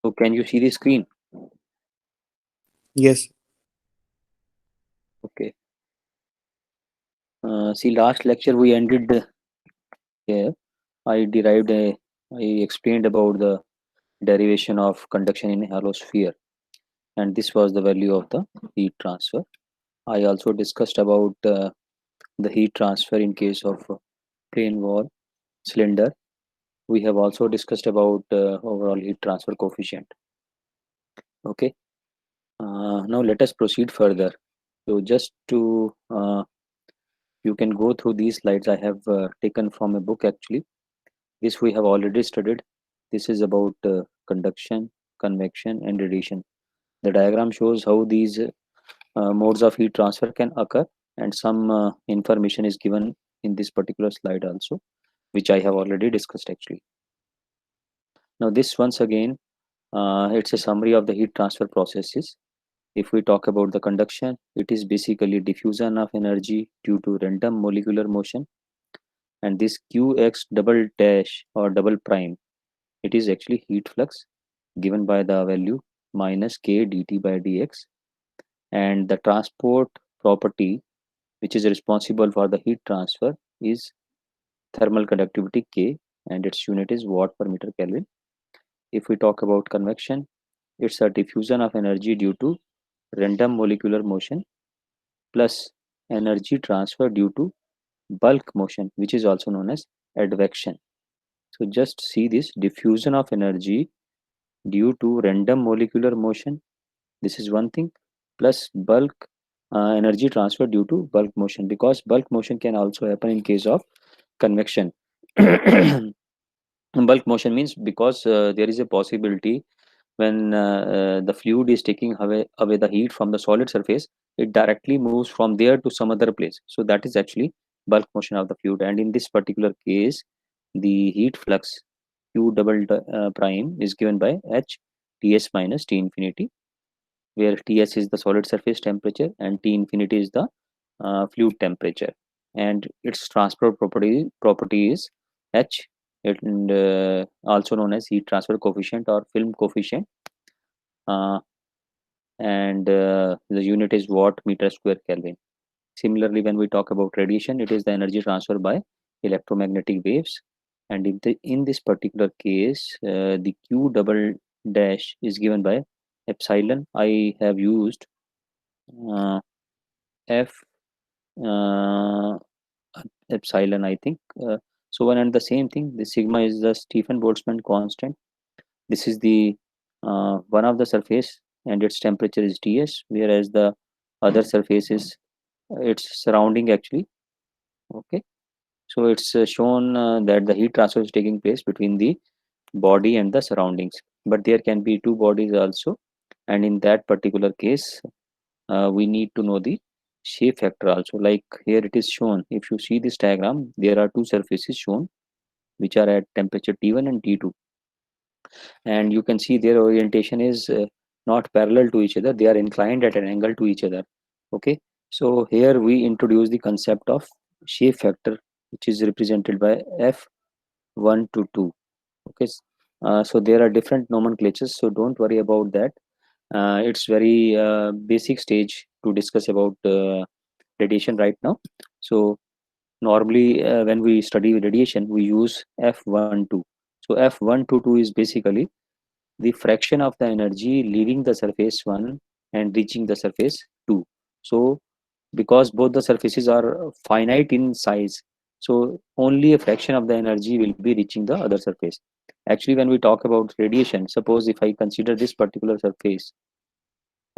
So can you see the screen? Yes. Okay. See, last lecture we ended here. I derived a, I explained about the derivation of conduction in hollow sphere, and this was the value of the heat transfer. I also discussed about the heat transfer in case of plane wall cylinder. We have also discussed about overall heat transfer coefficient. Okay. Now let us proceed further. So just to you can go through these slides. I have taken from a book actually. This we have already studied. This is about conduction, convection, and radiation. The diagram shows how these modes of heat transfer can occur, and some information is given in this particular slide also, which I have already discussed actually. Now, this once again, it's a summary of the heat transfer processes. If we talk about the conduction, it is basically diffusion of energy due to random molecular motion, and this qx double dash or double prime, it is actually heat flux given by the value minus k dt by dx, and the transport property which is responsible for the heat transfer is thermal conductivity K, and its unit is watt per meter Kelvin. If we talk about convection, it's a diffusion of energy due to random molecular motion plus energy transfer due to bulk motion, which is also known as advection. So just see this diffusion of energy due to random molecular motion. This is one thing, plus bulk energy transfer due to bulk motion, because bulk motion can also happen in case of convection. Bulk motion means because there is a possibility when the fluid is taking away the heat from the solid surface, it directly moves from there to some other place. So that is actually bulk motion of the fluid. And in this particular case, the heat flux Q double prime is given by H Ts minus T infinity, where Ts is the solid surface temperature and T infinity is the fluid temperature. And its transfer property is H, and also known as heat transfer coefficient or film coefficient. Uh, and the unit is watt meter square Kelvin. Similarly, when we talk about radiation, it is the energy transfer by electromagnetic waves. And in this particular case, the Q double dash is given by epsilon. I have used uh, F uh, epsilon, I think. So one and the same thing. The sigma is the Stephen Boltzmann constant. This is the one of the surface, and its temperature is Ts, whereas the other surface is its surrounding actually. Okay, so it's shown that the heat transfer is taking place between the body and the surroundings, but there can be two bodies also, and in that particular case we need to know the shape factor also. Like here it is shown, if you see this diagram, there are two surfaces shown which are at temperature T1 and T2, and you can see their orientation is not parallel to each other, they are inclined at an angle to each other. Okay, so here we introduce the concept of shape factor, which is represented by F1 to 2. Okay, so there are different nomenclatures, so don't worry about that. It's very basic stage to discuss about radiation right now. So normally when we study radiation we use F12. So F1 to 2 is basically the fraction of the energy leaving the surface 1 and reaching the surface 2. So because both the surfaces are finite in size, so only a fraction of the energy will be reaching the other surface. Actually, when we talk about radiation, suppose if I consider this particular surface,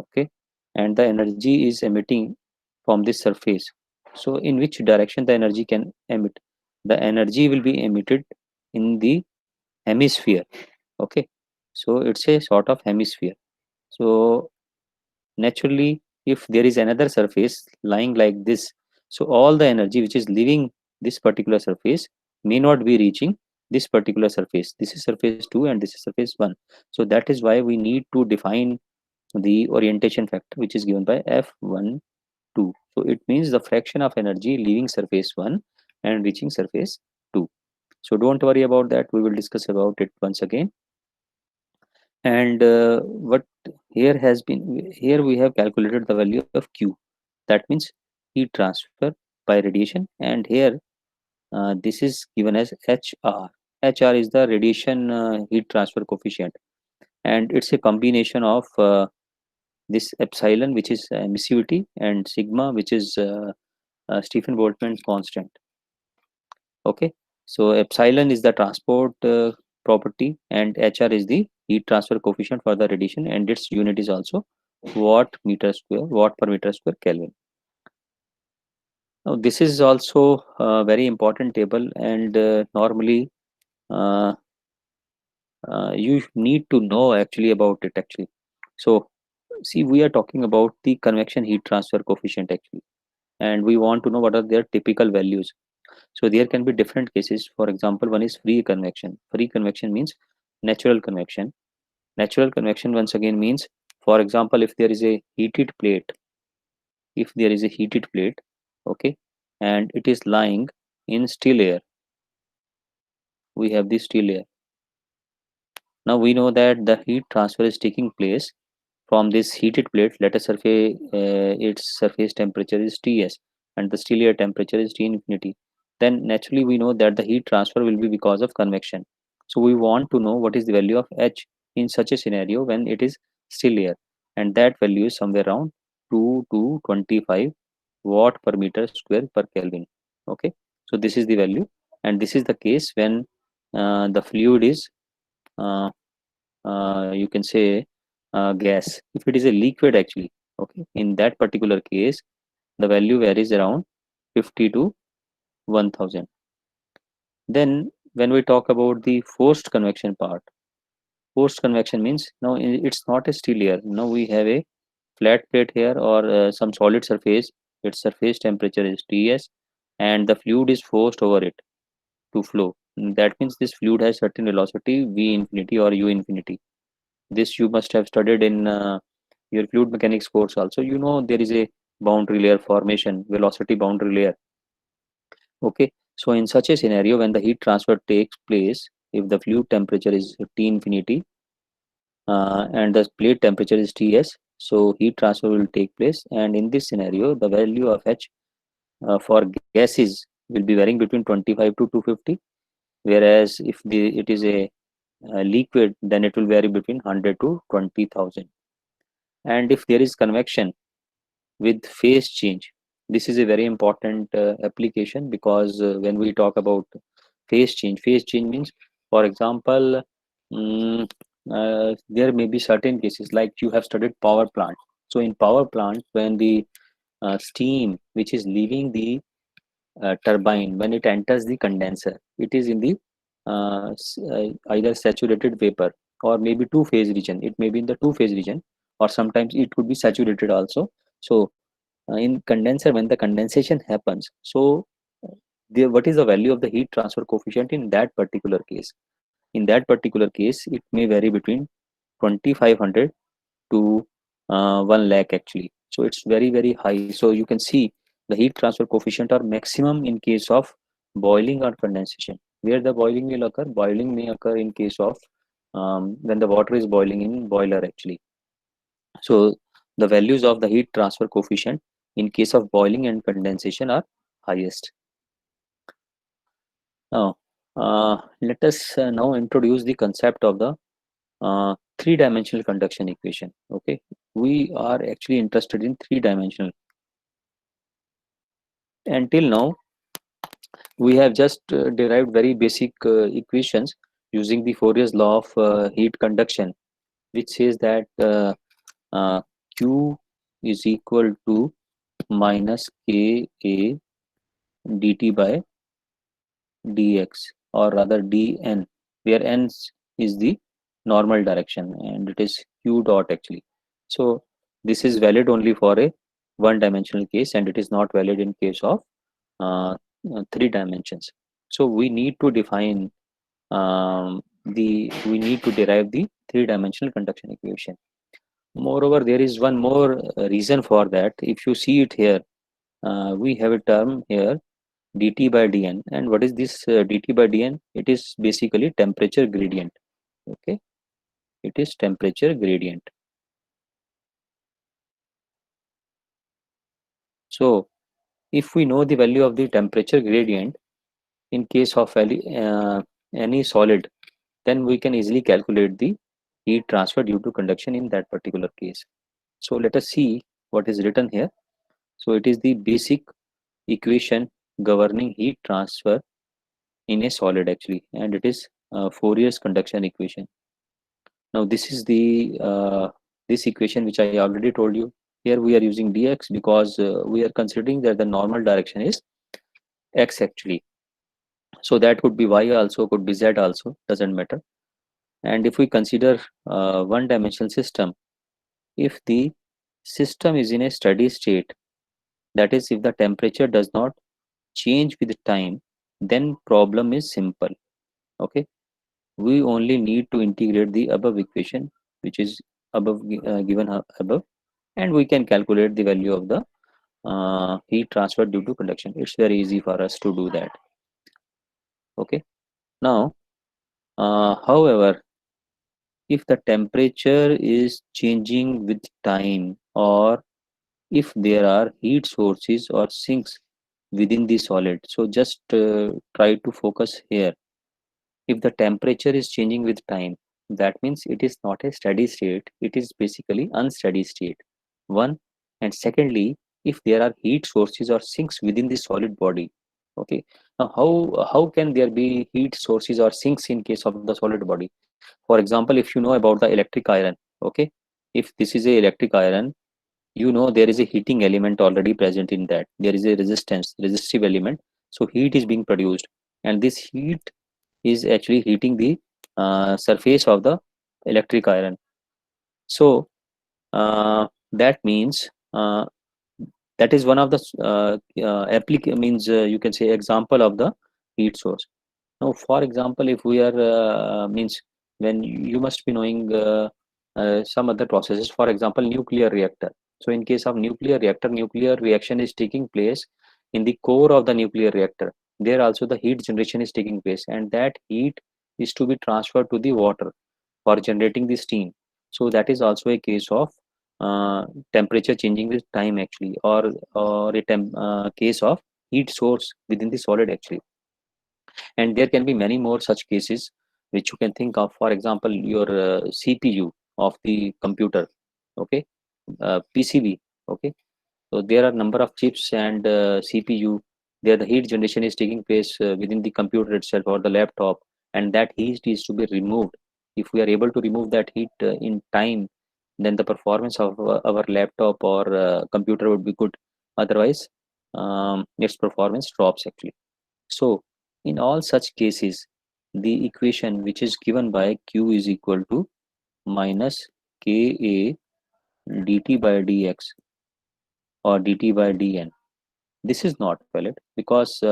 okay, and the energy is emitting from this surface, so in which direction the energy can emit? The energy will be emitted in the hemisphere. Okay, so it's a sort of hemisphere. So naturally, if there is another surface lying like this, so all the energy which is leaving this particular surface may not be reaching this particular surface. This is surface 2 and this is surface 1. So that is why we need to define the orientation factor, which is given by F1 2. So it means the fraction of energy leaving surface 1 and reaching surface 2. So don't worry about that, we will discuss about it once again. And what here has been here we have calculated the value of Q. That means heat transfer by radiation, and here this is given as HR. HR is the radiation heat transfer coefficient, and it's a combination of this epsilon, which is emissivity, and sigma, which is Stephen Boltzmann constant. Okay, so epsilon is the transport property, and HR is the heat transfer coefficient for the radiation, and its unit is also watt per meter square Kelvin. Now this is also a very important table, and normally uh, you need to know actually about it actually. So see, we are talking about the convection heat transfer coefficient actually, and we want to know what are their typical values. So there can be different cases. For example, one is free convection. Free convection means natural convection. Natural convection once again means, for example, if there is a heated plate, if there is a heated plate, okay, and it is lying in still air, we have this still air. Now we know that the heat transfer is taking place from this heated plate. Let us surface its surface temperature is Ts, and the still air temperature is T infinity. Then naturally we know that the heat transfer will be because of convection. So we want to know what is the value of H in such a scenario when it is still air, and that value is somewhere around 2 to 25 watt per meter square per Kelvin. Okay, so this is the value, and this is the case when the fluid is uh, you can say gas. If it is a liquid actually, okay, in that particular case the value varies around 50 to 1000. Then when we talk about the forced convection part, forced convection means now it's not a still air. Now we have a flat plate here, or some solid surface. Its surface temperature is Ts, and the fluid is forced over it to flow. That means this fluid has certain velocity V infinity or U infinity. This you must have studied in your fluid mechanics course also. You know there is a boundary layer formation, velocity boundary layer. Okay, so in such a scenario, when the heat transfer takes place, if the fluid temperature is T infinity and the plate temperature is Ts, so heat transfer will take place. And in this scenario, the value of H for gases will be varying between 25 to 250, whereas if it is a liquid, then it will vary between 100 to 20,000. And if there is convection with phase change, this is a very important application, because when we talk about phase change means, for example, mm, there may be certain cases like you have studied power plant. So in power plant, when the steam which is leaving the turbine, when it enters the condenser, it is in the either saturated vapor or maybe two phase region. It may be in the two phase region, or sometimes it could be saturated also. So in condenser, when the condensation happens, so what is the value of the heat transfer coefficient in that particular case? In that particular case, it may vary between 2500 to 1 lakh actually. So it's very high. So you can see the heat transfer coefficient are maximum in case of boiling or condensation. Where the boiling will occur? Boiling may occur in case of when the water is boiling in boiler actually. So the values of the heat transfer coefficient in case of boiling and condensation are highest. Now, let us now introduce the concept of the three-dimensional conduction equation. Okay, we are actually interested in three-dimensional. Until now, we have just derived very basic equations using the Fourier's law of heat conduction, which says that uh, Q is equal to minus Ka dt by dx, or rather dn, where n is the normal direction and it is q dot actually. So this is valid only for a one dimensional case, and it is not valid in case of three dimensions. So we need to define we need to derive the three dimensional conduction equation. Moreover, there is one more reason for that. If you see it here, we have a term here dt by dn. And what is this dt by dn? It is basically temperature gradient. Okay, It is temperature gradient. So if we know the value of the temperature gradient in case of any solid, then we can easily calculate the heat transfer due to conduction in that particular case. So let us see what is written here. So it is the basic equation governing heat transfer in a solid actually, and it is Fourier's conduction equation. Now this is the this equation which I already told you. Here we are using dx because we are considering that the normal direction is x actually. So that could be y also, could be z also, doesn't matter. And if we consider one dimensional system, if the system is in a steady state, that is if the temperature does not change with time, then problem is simple. Okay, we only need to integrate the above equation which is given above, and we can calculate the value of the heat transfer due to conduction. It's very easy for us to do that. Okay, now however, if the temperature is changing with time, or if there are heat sources or sinks within the solid, so just try to focus here. If the temperature is changing with time, that means it is not a steady state, it is basically unsteady state. One, and secondly, if there are heat sources or sinks within the solid body. Okay, now how can there be heat sources or sinks in case of the solid body? For example, if you know about the electric iron, okay, if this is a electric iron, you know there is a heating element already present in that. There is a resistive element, so heat is being produced, and this heat is actually heating the surface of the electric iron. So that means that is one of the means you can say example of the heat source. Now, for example, if we are means when you must be knowing some other processes, for example, nuclear reactor. So, in case of nuclear reactor, nuclear reaction is taking place in the core of the nuclear reactor. There also the heat generation is taking place, and that heat is to be transferred to the water for generating the steam. So, that is also a case of temperature changing with time actually, or a case of heat source within the solid actually. And there can be many more such cases which you can think of. For example, your cpu of the computer, okay, pcb, okay. So there are number of chips and cpu. There the heat generation is taking place within the computer itself or the laptop, and that heat is to be removed. If we are able to remove that heat in time, then the performance of our laptop or computer would be good. Otherwise its performance drops actually. So, in all such cases, the equation which is given by Q is equal to minus Ka dt by dx or dt by dn. This is not valid because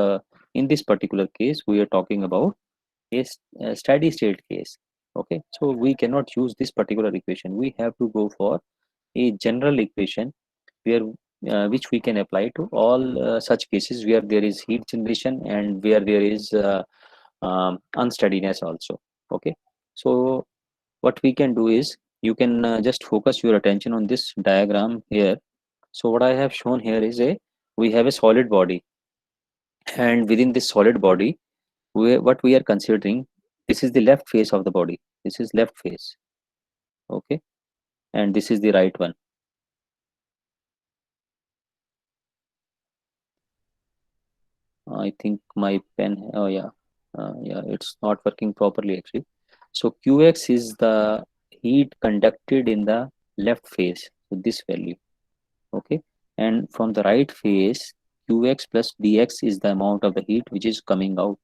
in this particular case, we are talking about a steady state case. Okay, so we cannot use this particular equation. We have to go for a general equation where which we can apply to all such cases where there is heat generation and where there is unsteadiness also. Okay, so what we can do is you can just focus your attention on this diagram here. So what I have shown here is we have a solid body, and within this solid body what we are considering, this is the left face of the body. This is left face, okay, and this is the right one. I think my pen, oh yeah, yeah, it's not working properly actually. So Qx is the heat conducted in the left face, so this value, okay, and from the right face, Qx plus dx is the amount of the heat which is coming out,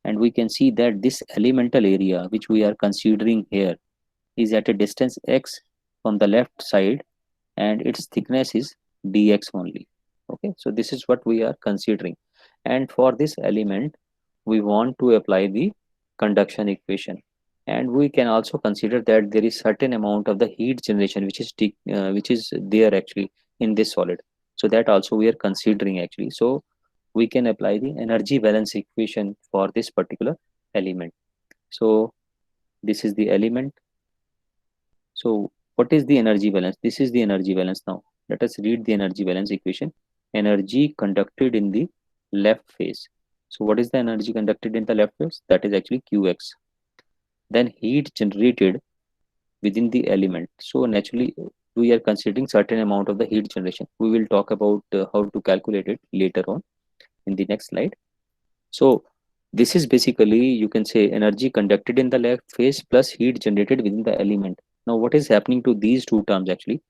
and we can see that this elemental area which we are considering here is at a distance x from the left side, and its thickness is dx only. Okay, so this is what we are considering, and for this element we want to apply the conduction equation, and we can also consider that there is certain amount of the heat generation which is there actually in this solid. So that also we are considering actually. So we can apply the energy balance equation for this particular element. So this is the element, So what is the energy balance? This is the energy balance now. Let us read the energy balance equation. Energy conducted in the left phase. So what is the energy conducted in the left phase? That is actually Qx. Then heat generated within the element. So naturally, we are considering certain amount of the heat generation. We will talk about how to calculate it later on in the next slide. So this is basically, you can say, energy conducted in the left phase plus heat generated within the element. Now what is happening to these two terms actually?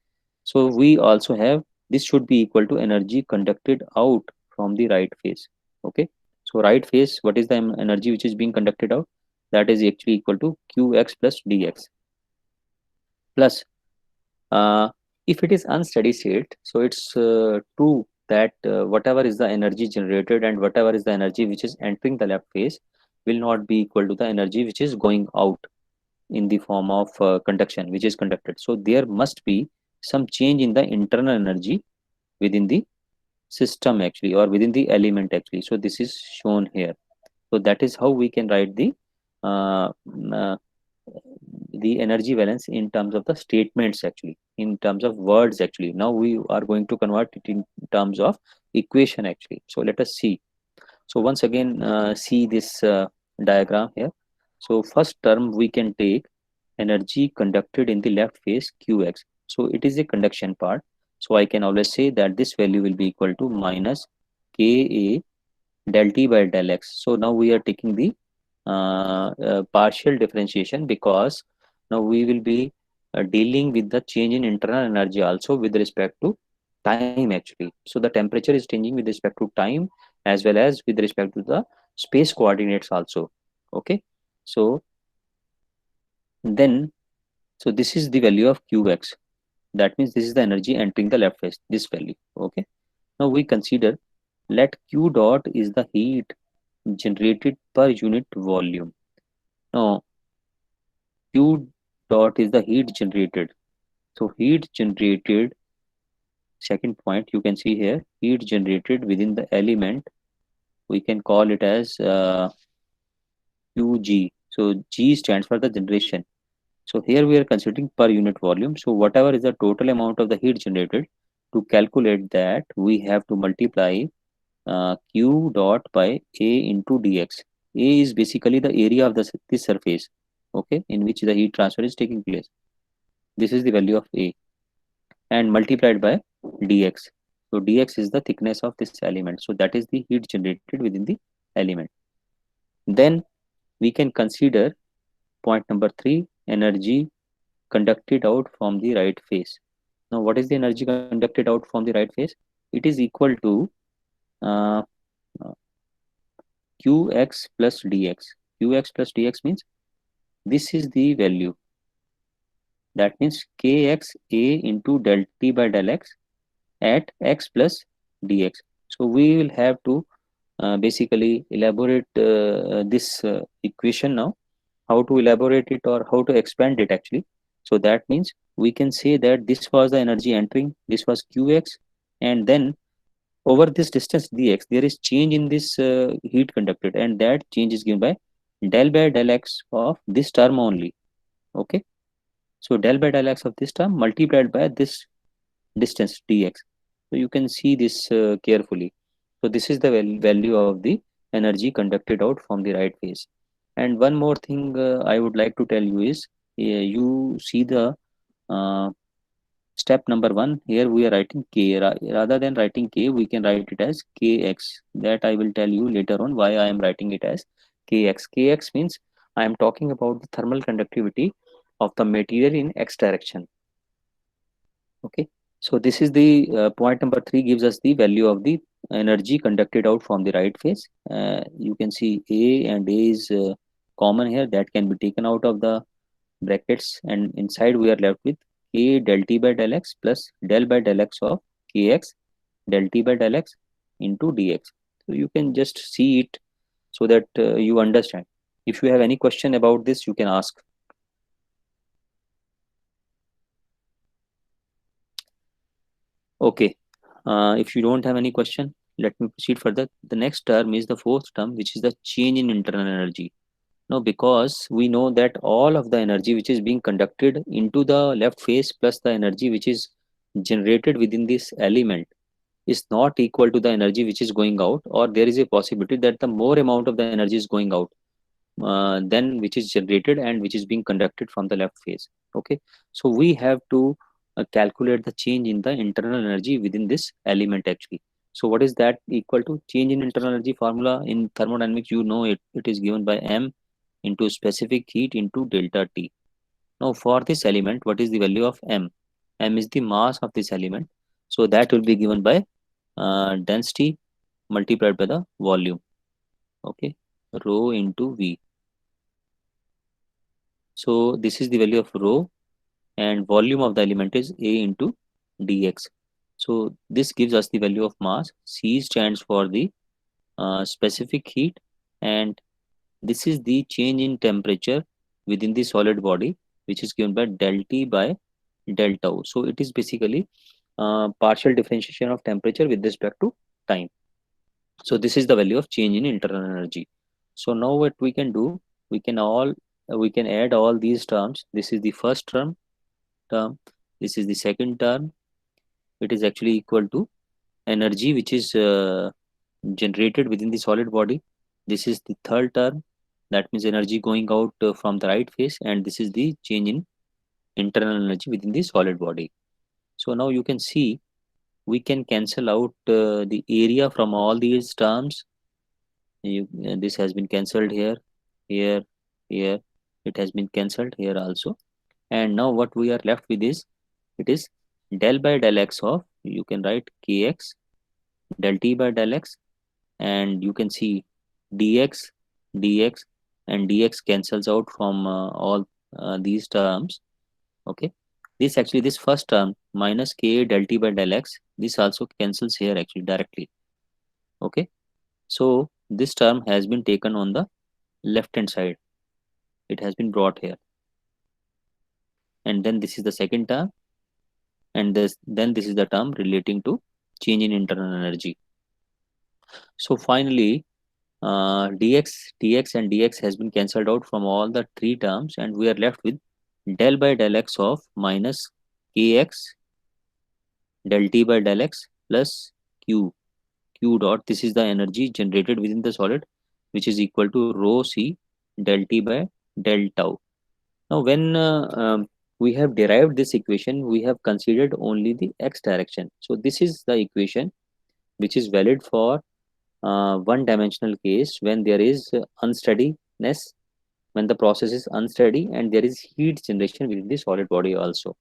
So we also have, this should be equal to energy conducted out from the right phase. Okay. So right phase, what is the energy which is being conducted out? That is actually equal to Qx plus dx plus, uh, if it is unsteady state, so it's true that whatever is the energy generated and whatever is the energy which is entering the left phase will not be equal to the energy which is going out in the form of conduction which is conducted. So there must be some change in the internal energy within the system actually, or within the element actually. So this is shown here. So that is how we can write uh, uh, the energy balance in terms of the statements actually, in terms of words actually. Now we are going to convert it in terms of equation actually. So let us see. So once again, see this diagram here. So first term we can take energy conducted in the left phase Qx. So it is a conduction part. So I can always say that this value will be equal to minus Ka del T by del X. So now we are taking the partial differentiation, because now we will be dealing with the change in internal energy also with respect to time actually. So the temperature is changing with respect to time as well as with respect to the space coordinates also. Okay. So then, so this is the value of Qx. That means this is the energy entering the left phase, this value. Okay. Now we consider, let Q dot is the heat generated per unit volume. Now Q dot is the heat generated. So heat generated, second point you can see here, heat generated within the element, we can call it as Qg. So G stands for the generation. So here we are considering per unit volume. So whatever is the total amount of the heat generated, to calculate that we have to multiply Q dot by A into dx. A is basically the area of this surface, okay, in which the heat transfer is taking place. This is the value of A, and multiplied by dx. So dx is the thickness of this element. So that is the heat generated within the element. Then we can consider point number 3, energy conducted out from the right phase. Now what is the energy conducted out from the right phase? It is equal to uh, Qx plus dx. Qx plus dx means this is the value. That means Kx A into del T by del x at x plus dx. So we will have to basically elaborate this equation now, how to elaborate it or how to expand it actually. So that means we can say that this was the energy entering, this was Qx, and then over this distance dx there is change in this heat conducted, and that change is given by del x of this term only. Okay. So del by del x of this term multiplied by this distance dx. So you can see this carefully. So this is the value of the energy conducted out from the right phase. And one more thing I would like to tell you is, you see the uh, step number 1 here, we are writing k. Rather than writing k, we can write it as kx. That I will tell you later on why I am writing it as kx. Kx means I am talking about the thermal conductivity of the material in x direction. Okay. So this is the point number 3, gives us the value of the energy conducted out from the right phase. You can see A, and A is common here, that can be taken out of the brackets, and inside we are left with A del T by del x plus del by del x of Kx del T by del x into dx. So you can just see it so that you understand. If you have any question about this, you can ask. Okay. If you don't have any question, let me proceed further. The next term is the fourth term, which is the change in internal energy. No, because we know that all of the energy which is being conducted into the left phase plus the energy which is generated within this element is not equal to the energy which is going out, or there is a possibility that the more amount of the energy is going out than which is generated and which is being conducted from the left phase. Okay, so we have to calculate the change in the internal energy within this element actually. So what is that equal to? Change in internal energy formula in thermodynamics, you know it is given by m into specific heat into delta T. Now for this element, what is the value of m? M is the mass of this element. So that will be given by density multiplied by the volume. Okay, rho into V. So this is the value of rho, and volume of the element is A into dx. So this gives us the value of mass. C stands for the specific heat, and this is the change in temperature within the solid body, which is given by del T by del tau. So it is basically partial differentiation of temperature with respect to time. So this is the value of change in internal energy. So now what we can do, we can add all these terms. This is the first term. This is the second term. It is actually equal to energy which is generated within the solid body. This is the third term. That means energy going out from the right phase, and this is the change in internal energy within the solid body. So now you can see we can cancel out the area from all these terms. This has been cancelled here, here, here. It has been cancelled here also. And now what we are left with is, it is del by del x of, you can write kx del t by del x, and you can see dx, dx, and dx cancels out from all these terms. Okay, this first term minus ka del t by del x, this also cancels here actually directly. Okay, so this term has been taken on the left hand side, it has been brought here, and then this is the second term, and this is the term relating to change in internal energy. So finally dx and dx has been cancelled out from all the three terms, and we are left with del by del x of minus kx del t by del x plus q dot. This is the energy generated within the solid, which is equal to rho c del t by del tau. Now when we have derived this equation, we have considered only the x direction. So this is the equation which is valid for one dimensional case when there is unsteadiness, when the process is unsteady and there is heat generation within the solid body also.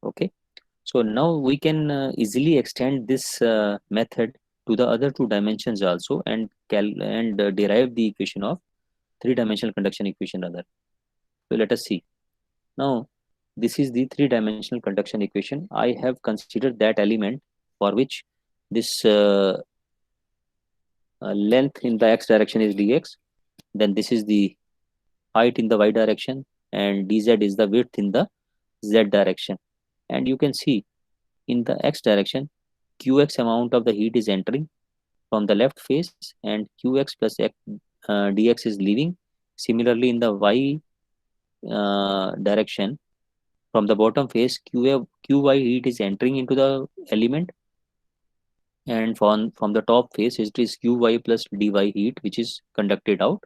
Okay, so now we can easily extend this method to the other two dimensions also, and derive the equation of three-dimensional conduction equation rather. So let us see. Now this is the three-dimensional conduction equation. I have considered that element for which this length in the x direction is dx, then this is the height in the y direction, and dz is the width in the z direction. And you can see in the x direction, qx amount of the heat is entering from the left face, and qx plus x, dx is leaving. Similarly in the y direction, from the bottom face, qy heat is entering into the element, and from the top face it is qy plus dy heat which is conducted out.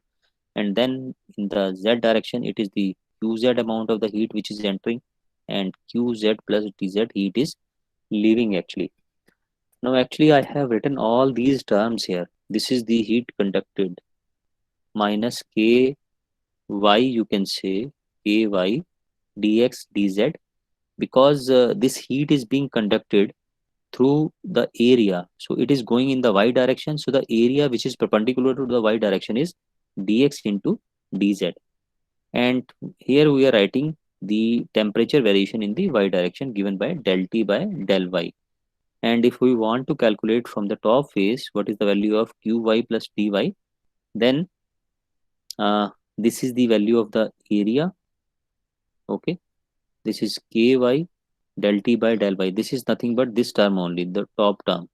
And then in the z direction, it is the qz amount of the heat which is entering, and qz plus dz heat is leaving actually. Now actually I have written all these terms here. This is the heat conducted minus ky, you can say ky dx dz, because this heat is being conducted through the area, so it is going in the y direction, so the area which is perpendicular to the y direction is dx into dz. And here we are writing the temperature variation in the y direction given by del t by del y. And if we want to calculate from the top face what is the value of qy plus dy, then this is the value of the area. Okay, this is ky del t by del y. This is nothing but this term only, the top term.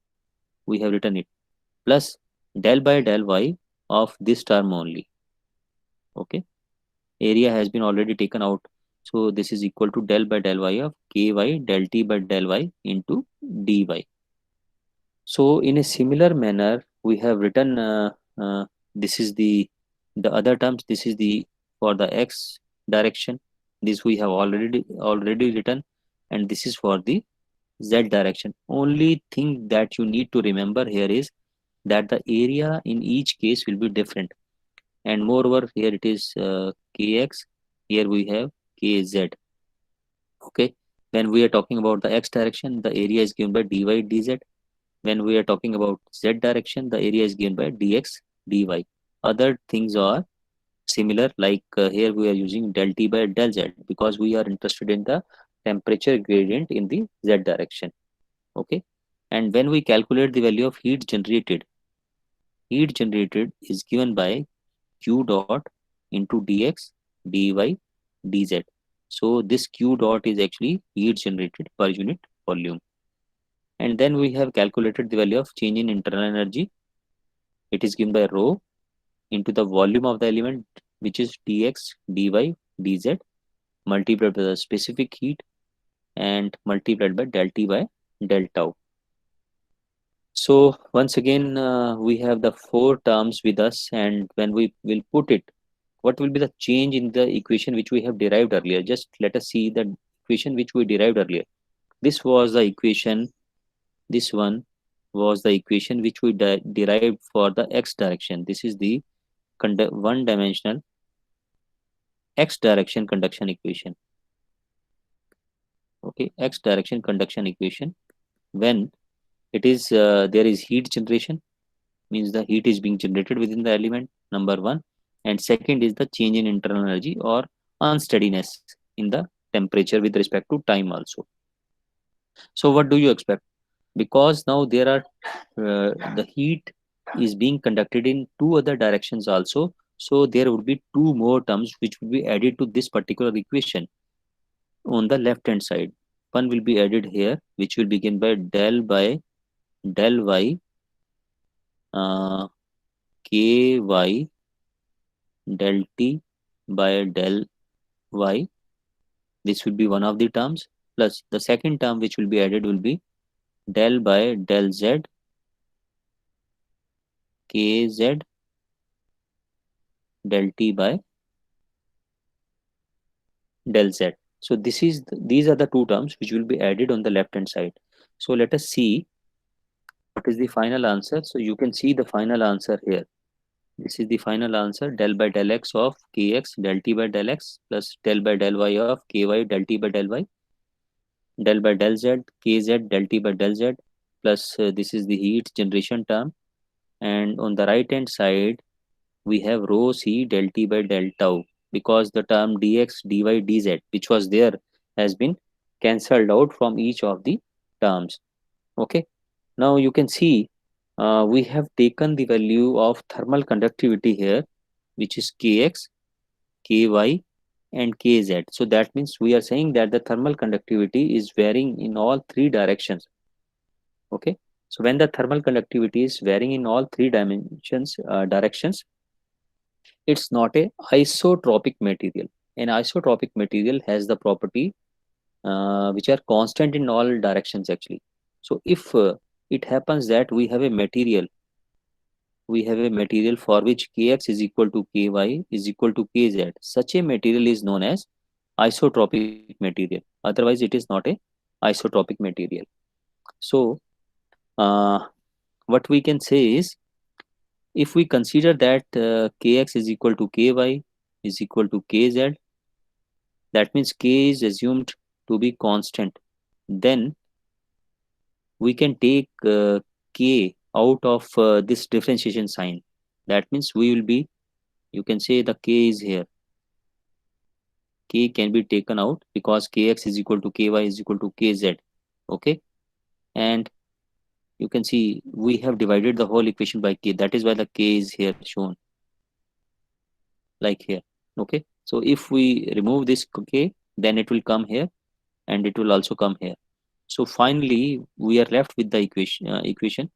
We have written it plus del by del y of this term only. Okay, area has been already taken out. So this is equal to del by del y of ky del t by del y into dy. So in a similar manner, we have written this is the other terms. This is the for the x direction. This we have already written, and this is for the z direction. Only thing that you need to remember here is that the area in each case will be different, and moreover here it is kx. Here we have kz. Okay, when we are talking about the x direction, the area is given by dy dz. When we are talking about z direction, the area is given by dx dy. Other things are similar, like here we are using del t by del z because we are interested in the temperature gradient in the z direction. Okay, and when we calculate the value of heat generated is given by q dot into dx dy dz. So this q dot is actually heat generated per unit volume. And then we have calculated the value of change in internal energy. It is given by rho into the volume of the element, which is dx dy dz, multiplied by the specific heat and multiplied by del T by del tau. So once again, we have the four terms with us, and when we will put it, what will be the change in the equation which we have derived earlier? Just let us see the equation which we derived earlier. This was the equation. This one was the equation which we derived for the x direction. This is the one dimensional x direction conduction equation. Okay, x direction conduction equation. When it is there is heat generation, means the heat is being generated within the element, number one, and second is the change in internal energy or unsteadiness in the temperature with respect to time also. So what do you expect? Because now there are the heat is being conducted in two other directions also, so there would be two more terms which will be added to this particular equation on the left hand side. One will be added here, which will begin by del y uh, ky del t by del y. This will be one of the terms, plus the second term which will be added will be del by del z kz del t by del z. So these are the two terms which will be added on the left hand side. So let us see what is the final answer. So you can see the final answer here. This is the final answer, del by del x of kx del t by del x plus del by del y of ky del t by del y, del by del z kz del t by del z, plus this is the heat generation term, and on the right hand side we have rho c del t by del tau, because the term dx dy dz which was there has been cancelled out from each of the terms. Okay, now you can see we have taken the value of thermal conductivity here, which is kx ky and kz. So that means we are saying that the thermal conductivity is varying in all three directions. Okay, so when the thermal conductivity is varying in all three directions, it's not a isotropic material. An isotropic material has the property which are constant in all directions actually. So if it happens that we have a material for which kx is equal to ky is equal to kz, such a material is known as isotropic material. Otherwise it is not a isotropic material. So uh, what we can say is, if we consider that kx is equal to ky is equal to kz, that means k is assumed to be constant, then we can take k out of this differentiation sign. That means we will be, you can say the k is here, k can be taken out because kx is equal to ky is equal to kz. Okay, and you can see we have divided the whole equation by k, that is why the k is here shown like here. Okay, so if we remove this k, then it will come here and it will also come here. So finally we are left with the equation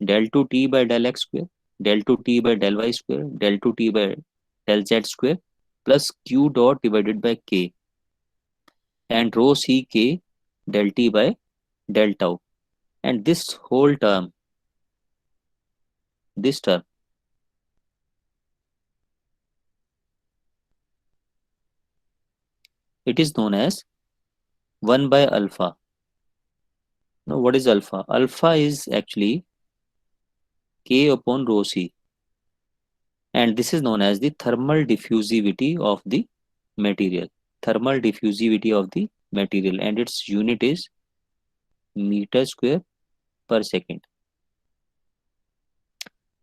del 2 t by del x square, del 2 t by del y square, del 2 t by del z square, plus q dot divided by k, and rho c k del t by del tau. And this term, it is known as 1 by alpha. Now, what is alpha? Alpha is actually k upon rho c, and this is known as the thermal diffusivity of the material. Thermal diffusivity of the material, and its unit is meter square per second.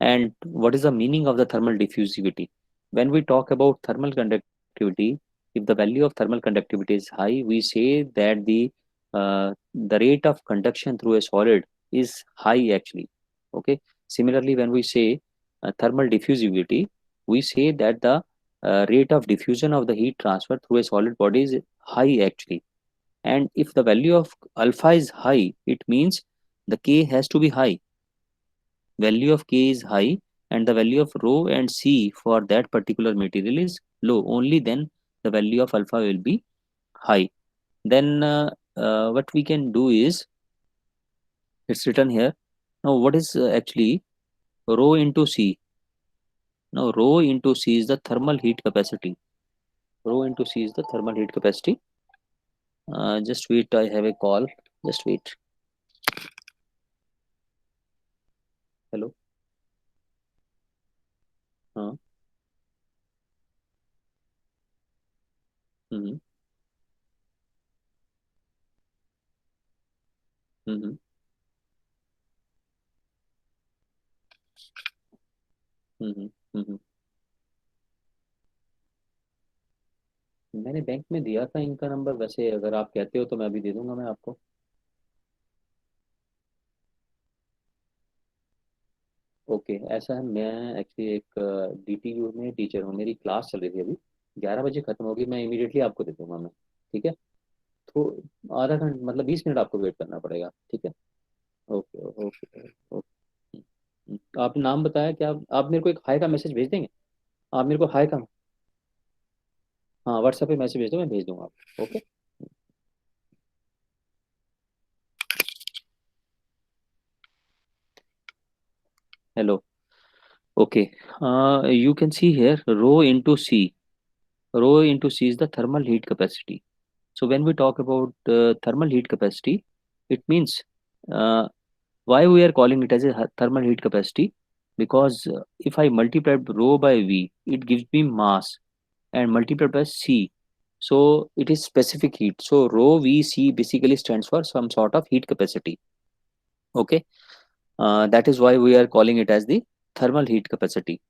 And what is the meaning of the thermal diffusivity? When we talk about thermal conductivity, if the value of thermal conductivity is high, we say that the rate of conduction through a solid is high actually. Okay. Similarly, when we say thermal diffusivity, we say that the rate of diffusion of the heat transfer through a solid body is high actually. And if the value of alpha is high, it means the k has to be high. Value of k is high, and the value of rho and c for that particular material is low. Only then the value of alpha will be high. Then what we can do is, it's written here. Now what is actually rho into c? Now rho into c is the thermal heat capacity. Rho into c is the thermal heat capacity. Just wait, I have a call. Just wait. Hello. uh, mm-hmm, mm-hmm, mm-hmm, mm-hmm. मैंने bank में दिया था इनका number, वैसे अगर आप कहते हो तो मैं अभी दे दूंगा मैं आपको। ओके, ऐसा है, मैं एक्चुअली एक डीटीयू में टीचर हूँ, मेरी क्लास चल रही थी अभी, 11 बजे खत्म होगी, मैं इमीडिएटली आपको दे दूंगा मैं। ठीक है। तो आधा घंटा मतलब 20 मिनट आपको वेट करना पड़ेगा, ठीक है। Okay okay okay. आपने नाम बताया क्या? आप मेरे को एक हाई का मैसेज भेज देंगे? आप मेरे को हाई का, हाँ व्हाट्सएप पे मैसेज भेज दो, मैं भेज दूंगा आपको। Okay. Hello. Okay. You can see here rho into c. Rho into c is the thermal heat capacity. So when we talk about thermal heat capacity, it means uh, why we are calling it as a thermal heat capacity, because if I multiply rho by v, it gives me mass, and multiplied by c, so it is specific heat. So rho v c basically stands for some sort of heat capacity. Okay. That is why we are calling it as the thermal heat capacity.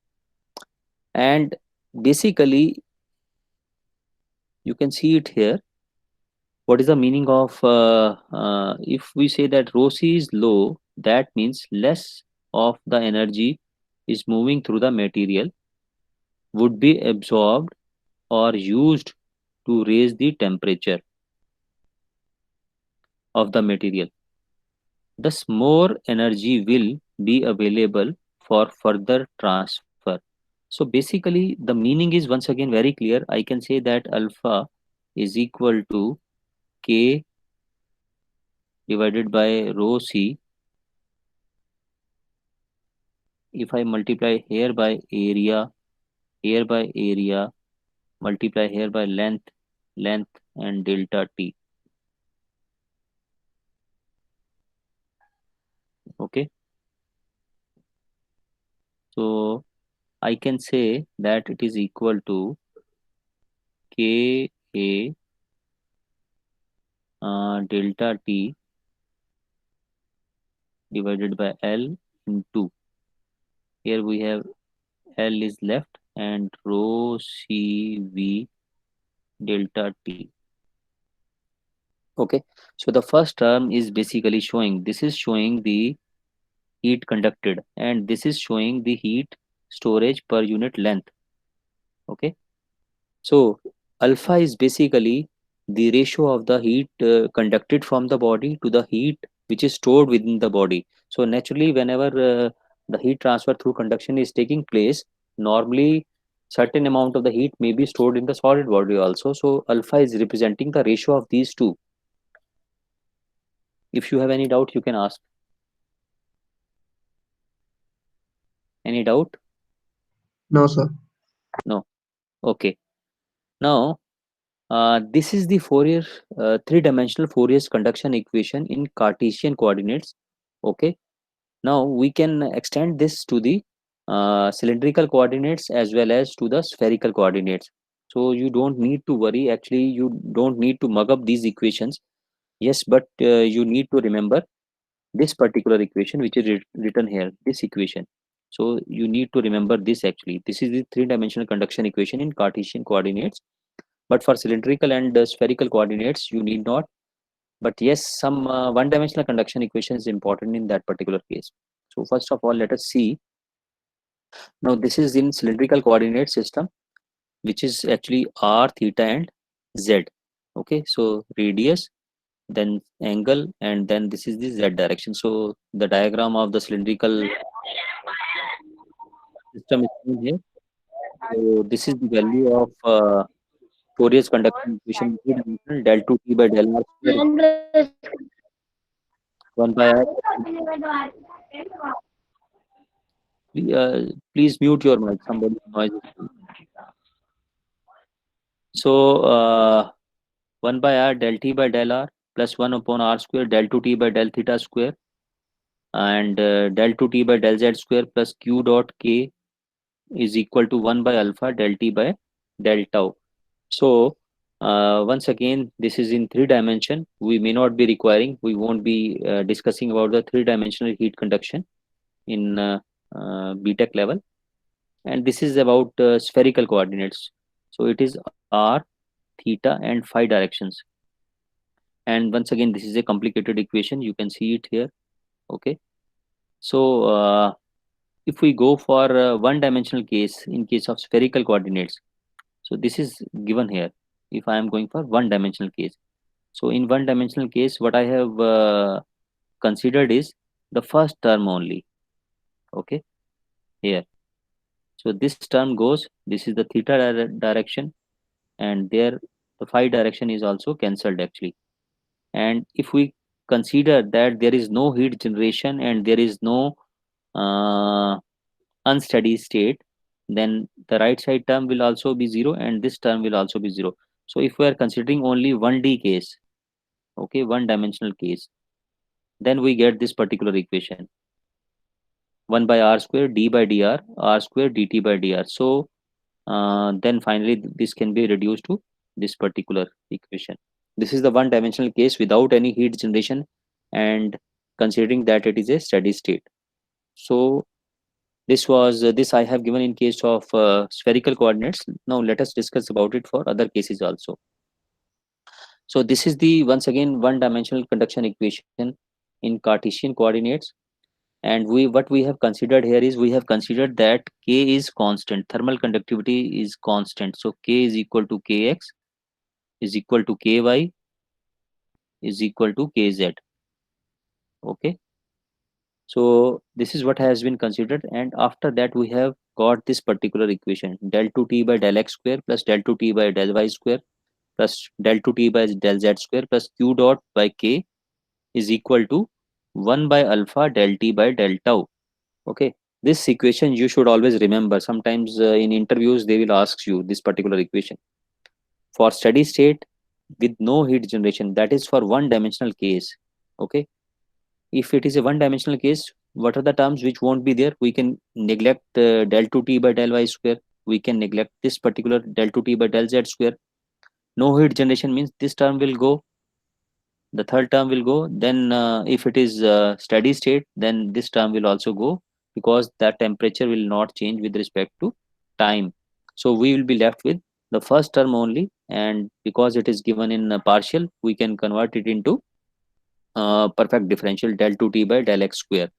And basically you can see it here. What is the meaning of if we say that rho c is low, that means less of the energy is moving through the material would be absorbed or used to raise the temperature of the material. Thus more energy will be available for further transfer. So basically the meaning is once again very clear. I can say that alpha is equal to k divided by rho c. If I multiply here by area, here by area, multiply here by length, and delta t. Okay. So I can say that it is equal to k a delta t divided by L into, here we have L is left, and rho CV delta T. Okay, so the first term is basically showing, this is showing the heat conducted, and this is showing the heat storage per unit length. Okay, so alpha is basically the ratio of the heat conducted from the body to the heat which is stored within the body. So naturally, whenever the heat transfer through conduction is taking place, normally certain amount of the heat may be stored in the solid body also. So alpha is representing the ratio of these two. If you have any doubt, you can ask. Any doubt? No, sir. No. Okay. Now, this is the Fourier three-dimensional Fourier conduction equation in Cartesian coordinates. Okay. Now we can extend this to the cylindrical coordinates as well as to the spherical coordinates. So you don't need to worry. Actually, you don't need to mug up these equations. Yes, but you need to remember this particular equation which is written here, this equation. So you need to remember this actually. This is the three-dimensional conduction equation in Cartesian coordinates. But for cylindrical and spherical coordinates, you need not. But yes, some one-dimensional conduction equation is important in that particular case. So first of all, let us see. Now this is in cylindrical coordinate system, which is actually r, theta, and z. Okay, so radius, then angle, and then this is the z direction. So the diagram of the cylindrical system is shown here. So this is the value of Fourier's conduction equation, three-dimensional del 2 t by del r square 1 by r. Please mute your mic. Somebody noise. So 1 by r del t by del r plus 1 upon r square del 2 t by del theta square, and del 2 t by del z square plus q dot k is equal to 1 by alpha del t by del tau. So once again, this is in three dimension. We may not be requiring, we won't be discussing about the three-dimensional heat conduction in BTech level. And this is about spherical coordinates. So it is r, theta, and phi directions. And once again, this is a complicated equation. You can see it here. Okay. So if we go for one-dimensional case, in case of spherical coordinates, so this is given here. If I am going for one-dimensional case, so in one-dimensional case, what I have considered is the first term only. Okay, here. So this term goes. This is the theta direction, and there the phi direction is also cancelled actually. And if we consider that there is no heat generation and there is no uh, unsteady state, then the right side term will also be zero and this term will also be zero. So if we are considering only 1D case, okay, one dimensional case, then we get this particular equation, 1 by r square d by dr, r square dt by dr. So then finally this can be reduced to this particular equation. This is the one dimensional case without any heat generation and considering that it is a steady state. So this I have given in case of spherical coordinates. Now let us discuss about it for other cases also. So this is the once again one dimensional conduction equation in Cartesian coordinates. And what we have considered here is we have considered that K is constant, thermal conductivity is constant. So K is equal to Kx is equal to Ky is equal to Kz. Okay. So this is what has been considered, and after that we have got this particular equation, del 2t by del x square plus del 2t by del y square plus del 2t by del z square plus q dot by k is equal to 1 by alpha del t by del tau. Okay, this equation you should always remember. Sometimes in interviews they will ask you this particular equation for steady state with no heat generation. That is for one dimensional case. Okay, if it is a one dimensional case, what are the terms which won't be there? We can neglect del 2t by del y square. We can neglect this particular del 2t by del z square. No heat generation means this term will go, the third term will go. Then if it is steady state, then this term will also go because that temperature will not change with respect to time. So we will be left with the first term only, and because it is given in partial, we can convert it into perfect differential del 2t by del x square,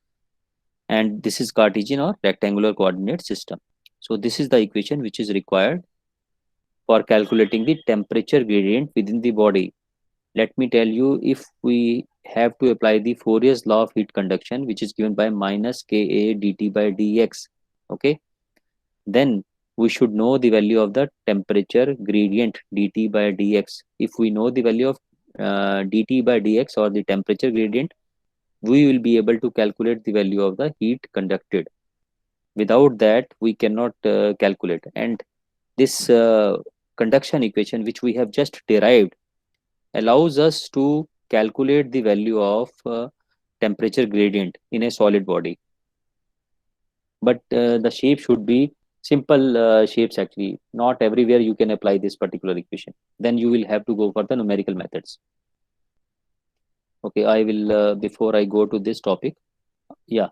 and this is Cartesian or rectangular coordinate system. So this is the equation which is required for calculating the temperature gradient within the body. Let me tell you, if we have to apply the Fourier's law of heat conduction, which is given by minus Ka dt by dx, okay, then we should know the value of the temperature gradient dt by dx. If we know the value of dt by dx or the temperature gradient, we will be able to calculate the value of the heat conducted. Without that, we cannot calculate. And this conduction equation, which we have just derived, allows us to calculate the value of temperature gradient in a solid body. But the shape should be simple shapes actually. Not everywhere you can apply this particular equation. Then you will have to go for the numerical methods. Okay, I will, before I go to this topic, yeah,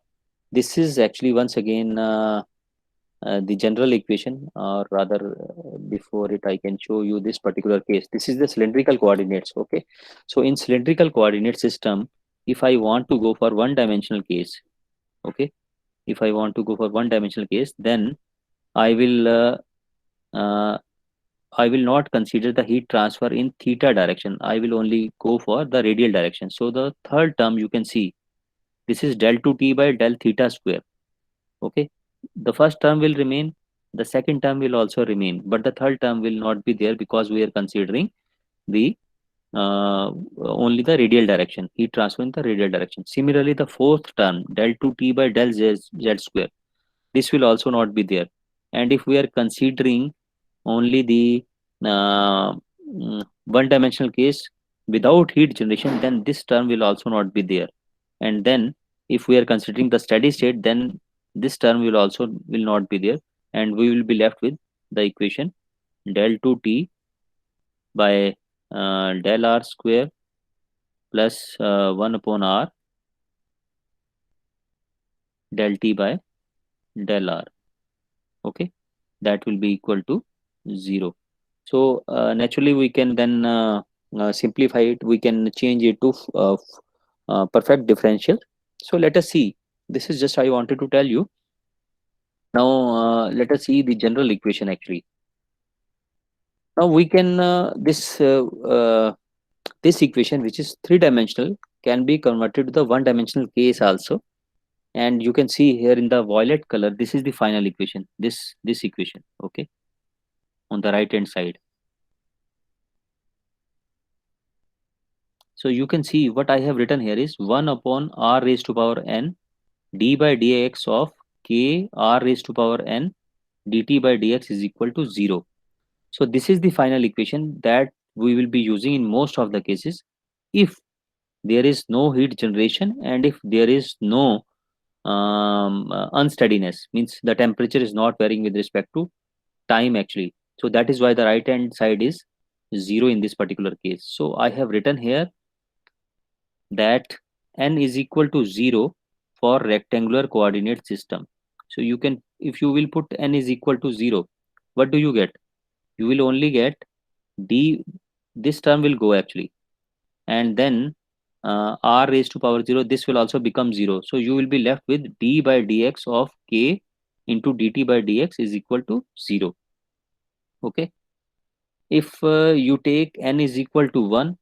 this is actually once again the general equation, or rather, before it, I can show you this particular case. This is the cylindrical coordinates. Okay, so in cylindrical coordinate system, if I want to go for one dimensional case, okay, if I want to go for one dimensional case, then I will uh, uh, I will not consider the heat transfer in theta direction. I will only go for the radial direction. So the third term you can see, this is del 2t by del theta square. Okay, the first term will remain, the second term will also remain, but the third term will not be there because we are considering the only the radial direction, heat transfer in the radial direction. Similarly, the fourth term del 2t by del z square, this will also not be there. And if we are considering only the one dimensional case without heat generation, then this term will also not be there. And then if we are considering the steady state, then this term will also will not be there, and we will be left with the equation del 2t by del r square plus 1 upon r del t by del r. Okay, that will be equal to 0. So naturally we can then simplify it. We can change it to perfect differential. So let us see. This is just I wanted to tell you. Now let us see the general equation actually. Now we can this equation, which is three-dimensional, can be converted to the one-dimensional case also. And you can see here in the violet color, this is the final equation. This equation, okay, on the right hand side. So you can see what I have written here is 1 upon r raised to power n d by dx of k r raised to power n dt by dx is equal to 0. So this is the final equation that we will be using in most of the cases if there is no heat generation and if there is no unsteadiness, means the temperature is not varying with respect to time actually. So that is why the right hand side is 0 in this particular case. So I have written here that n is equal to 0 for rectangular coordinate system. So you can, if you will put n is equal to 0, what do you get? You will only get d, this term will go actually, and then r raised to power 0, this will also become 0. So you will be left with d by dx of k into dt by dx is equal to 0. Okay, if you take n is equal to 1,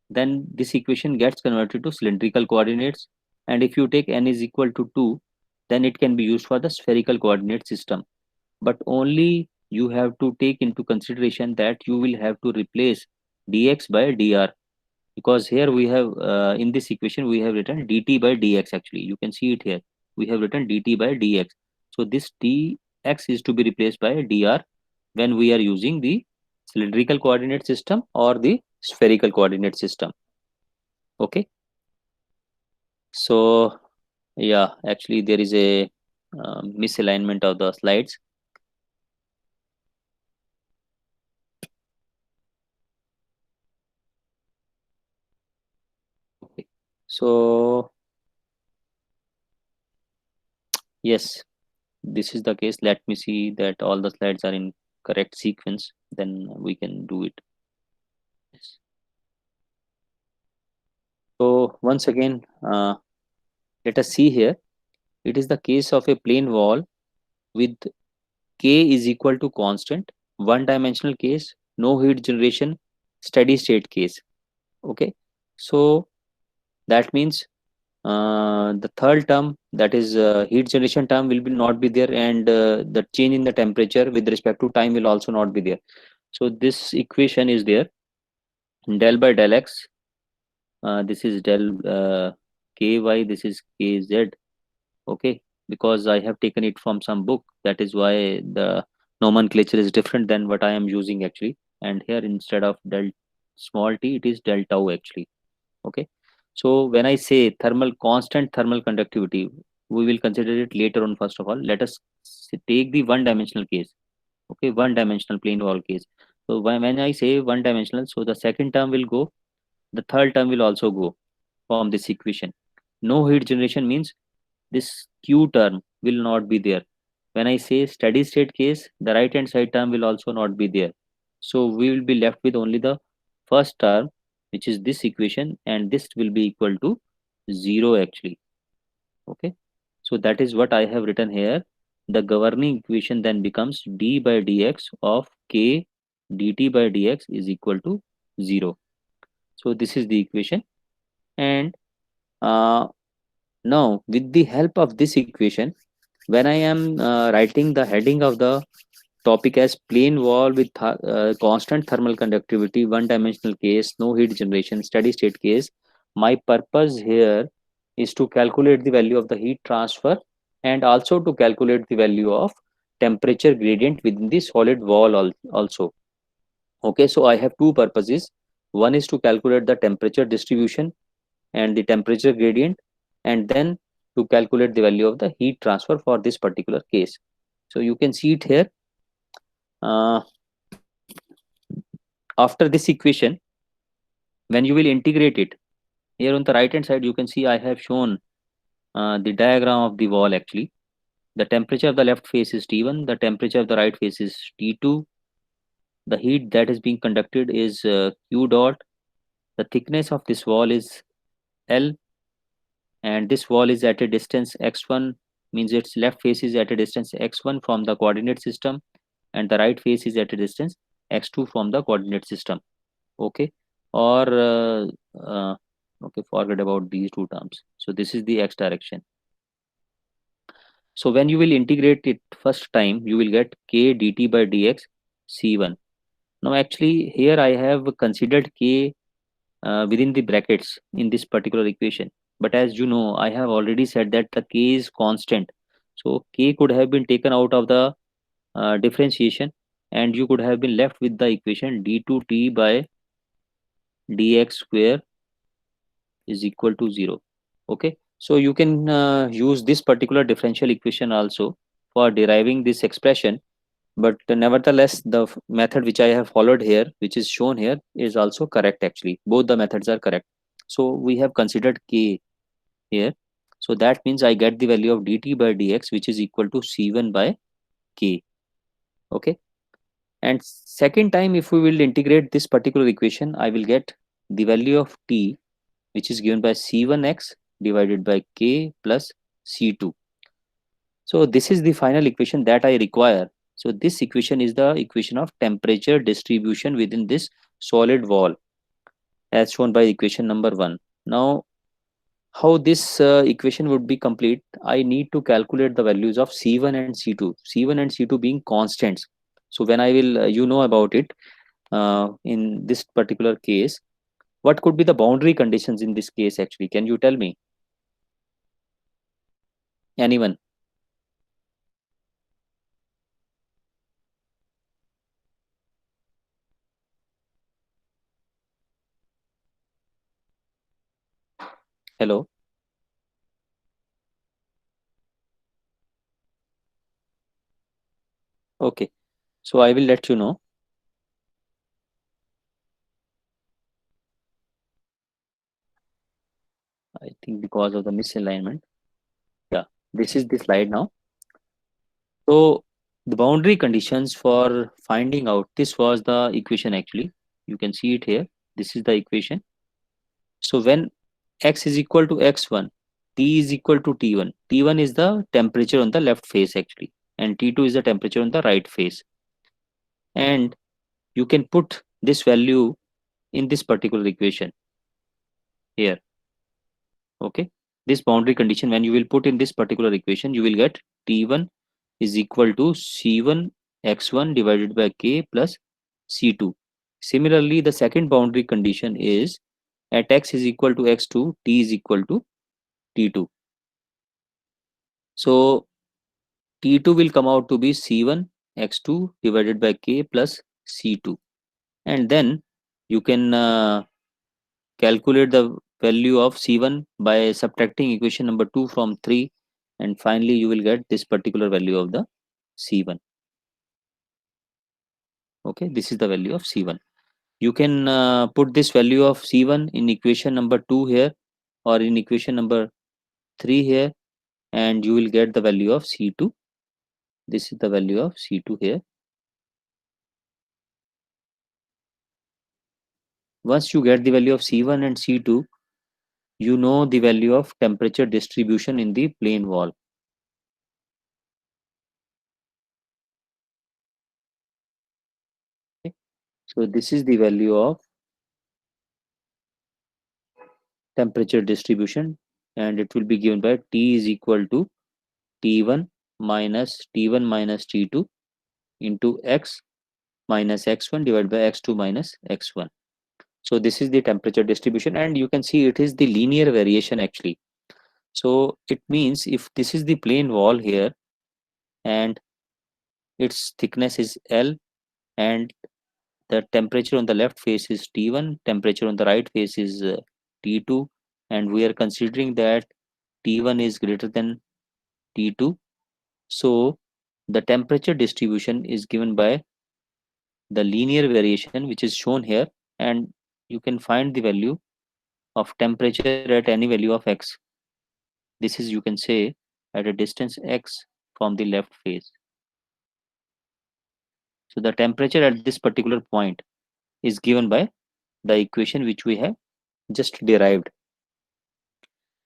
then this equation gets converted to cylindrical coordinates. And if you take n is equal to 2, then it can be used for the spherical coordinate system. But only you have to take into consideration that you will have to replace dx by dr, because here we have in this equation we have written dt by dx actually. You can see it here. We have written dt by dx. So this dx is to be replaced by dr when we are using the cylindrical coordinate system or the spherical coordinate system. Okay, so yeah, actually there is a misalignment of the slides. Okay, so yes, this is the case. Let me see that all the slides are in correct sequence, then we can do it. Yes. So once again, let us see here. It is the case of a plane wall with k is equal to constant, one dimensional case, no heat generation, steady state case. Okay, so that means The third term, that is heat generation term, will be not be there, and the change in the temperature with respect to time will also not be there. So this equation is there, del by del x, this is del ky, this is kz. Okay, because I have taken it from some book, that is why the nomenclature is different than what I am using actually. And here, instead of del small t, it is del tau actually. Okay, so when I say constant thermal conductivity, we will consider it later on. First of all, let us take the one dimensional case. Okay, one dimensional plane wall case. So when I say one dimensional, so the second term will go, the third term will also go from this equation. No heat generation means this q term will not be there. When I say steady state case, the right hand side term will also not be there. So we will be left with only the first term, which is this equation, and this will be equal to 0 actually. Okay, so that is what I have written here. The governing equation then becomes d by dx of k dt by dx is equal to 0. So this is the equation. And uh, now with the help of this equation, when I am writing the heading of the topic as plane wall with constant thermal conductivity, one dimensional case, no heat generation, steady state case, my purpose here is to calculate the value of the heat transfer and also to calculate the value of temperature gradient within the solid wall also. Okay, so I have two purposes. One is to calculate the temperature distribution and the temperature gradient, and then to calculate the value of the heat transfer for this particular case. So you can see it here. uh, After this equation, when you will integrate it, here on the right hand side you can see I have shown the diagram of the wall actually. The temperature of the left face is T1, the temperature of the right face is T2, the heat that is being conducted is Q dot, the thickness of this wall is L, and this wall is at a distance x1, means its left face is at a distance x1 from the coordinate system, and the right face is at a distance x2 from the coordinate system. Okay, or okay, forget about these two terms. So this is the x direction. So when you will integrate it first time, you will get k dt by dx c1. Now actually here I have considered k within the brackets in this particular equation, but as you know, I have already said that the k is constant, so k could have been taken out of the differentiation, and you could have been left with the equation d2t by dx square is equal to 0. Okay, so you can use this particular differential equation also for deriving this expression, but nevertheless the method which I have followed here, which is shown here, is also correct actually. Both the methods are correct. So we have considered k here, so that means I get the value of dt by dx, which is equal to c1 by k. Okay, and second time if we will integrate this particular equation, I will get the value of t, which is given by c1x divided by k plus c2. So this is the final equation that I require. So this equation is the equation of temperature distribution within this solid wall as shown by equation number 1. Now how this equation would be complete, I need to calculate the values of c1 and c2, c1 and c2 being constants. So when I will you know about it, in this particular case, what could be the boundary conditions in this case actually? Can you tell me? Anyone? Hello? Okay, so I will let you know. I think because of the misalignment. Yeah, this is the slide now. So the boundary conditions for finding out, this was the equation actually. You can see it here. This is the equation. So when x is equal to x1, t is equal to t1. T1 is the temperature on the left face actually, and t2 is the temperature on the right face. And you can put this value in this particular equation here. Okay. this boundary condition, when you will put in this particular equation, you will get T1 is equal to C1 x1 divided by K plus C2. Similarly, the second boundary condition is at x is equal to x2, T is equal to T2. So T2 will come out to be C1 x2 divided by K plus C2. And then you can calculate the value of C1 by subtracting equation number 2 from 3, and finally you will get this particular value of the C1. Okay, this is the value of C1. You can put this value of C1 in equation number 2 here, or in equation number 3 here, and you will get the value of C2. This is the value of C2 here. Once you get the value of C1 and C2, you know the value of temperature distribution in the plane wall. Okay. So this is the value of temperature distribution, and it will be given by T is equal to T1 minus T2 into X minus X1 divided by X2 minus X1. So this is the temperature distribution, and you can see it is the linear variation actually. So it means if this is the plane wall here and its thickness is L, and the temperature on the left face is T1, temperature on the right face is T2, and we are considering that T1 is greater than T2. So the temperature distribution is given by the linear variation, which is shown here, and you can find the value of temperature at any value of x. This is, you can say, at a distance x from the left face. So the temperature at this particular point is given by the equation which we have just derived.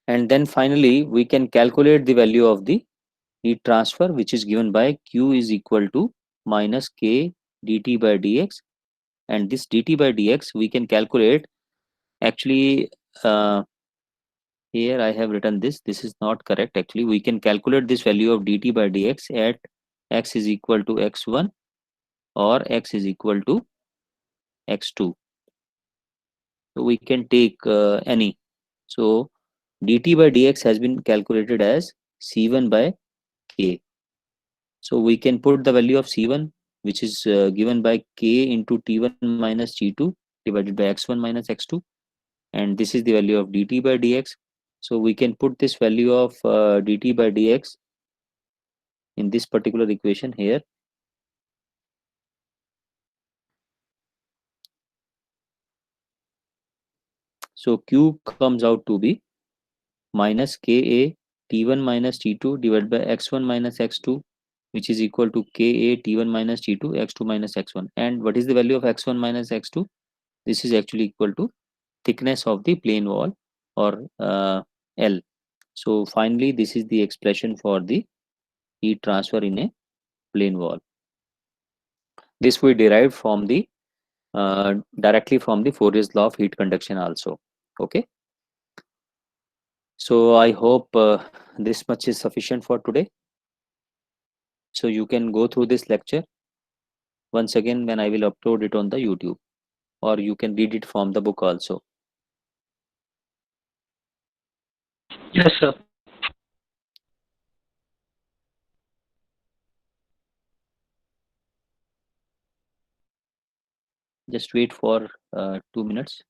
And then finally, we can calculate the value of the heat transfer, which is given by Q is equal to minus K dt by dx. And this dt by dx we can calculate actually. Here I have written this is not correct actually. We can calculate this value of dt by dx at x is equal to x1 or x is equal to x2. So we can take any. So dt by dx has been calculated as c1 by k. So we can put the value of c1, which is given by k into t1 minus t2 divided by x1 minus x2, and this is the value of dt by dx. So we can put this value of dt by dx in this particular equation here. So Q comes out to be minus Ka T1 minus T2 divided by x1 minus x2, which is equal to Ka T1 minus T2 x2 minus x1. And what is the value of x1 minus x2? This is actually equal to thickness of the plane wall, or L. So finally, this is the expression for the heat transfer in a plane wall. This we derived from the directly from the Fourier's law of heat conduction also. Okay. So I hope this much is sufficient for today. So you can go through this lecture once again when I will upload it on the YouTube, or you can read it from the book also. Yes, sir. Just wait for 2 minutes.